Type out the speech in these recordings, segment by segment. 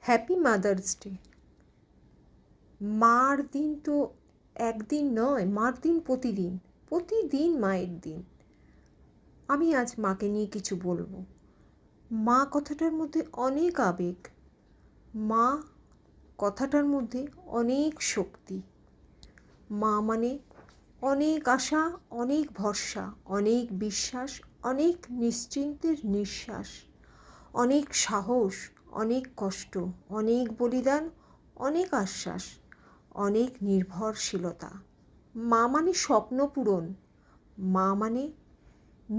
Happy mother's day. মার দিন তো একদিন নয়, মার দিন প্রতিদিন, প্রতিদিন মায়ের দিন। আমি আজ মাকে নিয়ে কিছু বলবো। মা কথাটার মধ্যে অনেক আবেগ, মা কথাটার মধ্যে অনেক শক্তি। মা মানে অনেক আশা, অনেক ভরসা, অনেক বিশ্বাস, অনেক নিশ্চিন্তের নিঃশ্বাস, অনেক সাহস, অনেক কষ্ট, অনেক বলিদান, অনেক আশ্বাস, অনেক নির্ভরশীলতা। মা মানে স্বপ্ন পূরণ, মা মানে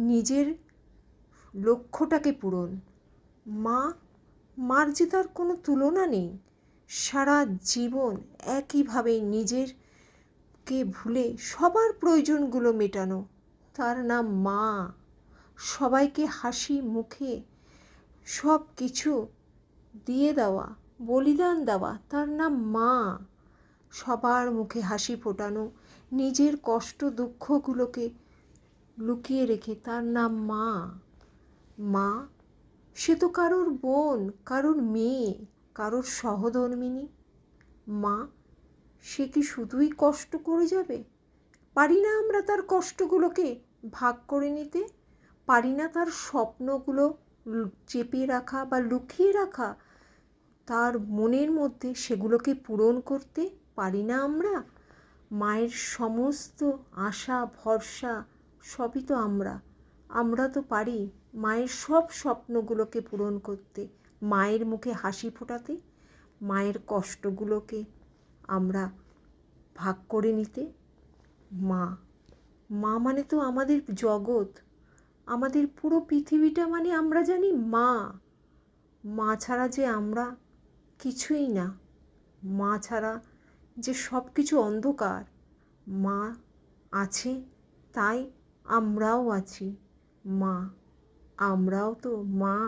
নিজের লক্ষ্যটাকে পূরণ। মার যে তার কোনো তুলনা নেই। সারা জীবন একইভাবে নিজেরকে ভুলে সবার প্রয়োজনগুলো মেটানো, তার নাম মা। সবাইকে হাসি মুখে সব কিছু দিয়ে দেওয়া, বলিদান দেওয়া, তার নাম মা। সবার মুখে হাসি ফোটানো, নিজের কষ্ট দুঃখগুলোকে লুকিয়ে রেখে, তার নাম মা। মা সে তো কারোর বোন, কারোর মেয়ে, কারোর সহধর্মিণী। মা সে কি শুধুই কষ্ট করে যাবে? পারি না আমরা তার কষ্টগুলোকে ভাগ করে নিতে? পারি না তার স্বপ্নগুলো চেপে রাখা বা লুকিয়ে রাখা? তার মনের মধ্যে সেগুলোকে পূরণ করতে পারি না আমরা? মায়ের সমস্ত আশা ভরসা সবই তো আমরা তো পারি মায়ের সব স্বপ্নগুলোকে পূরণ করতে, মায়ের মুখে হাসি ফোটাতে, মায়ের কষ্টগুলোকে আমরা ভাগ করে নিতে। মা মানে তো আমাদের জগৎ, আমাদের পুরো পৃথিবীটা মানে আমরা জানি মা ছাড়া যে আমরা কিছুই না, মা ছাড়া যে সব কিছু অন্ধকার। মা আছে তাই আমরাও আছি। আমরাও তো মা।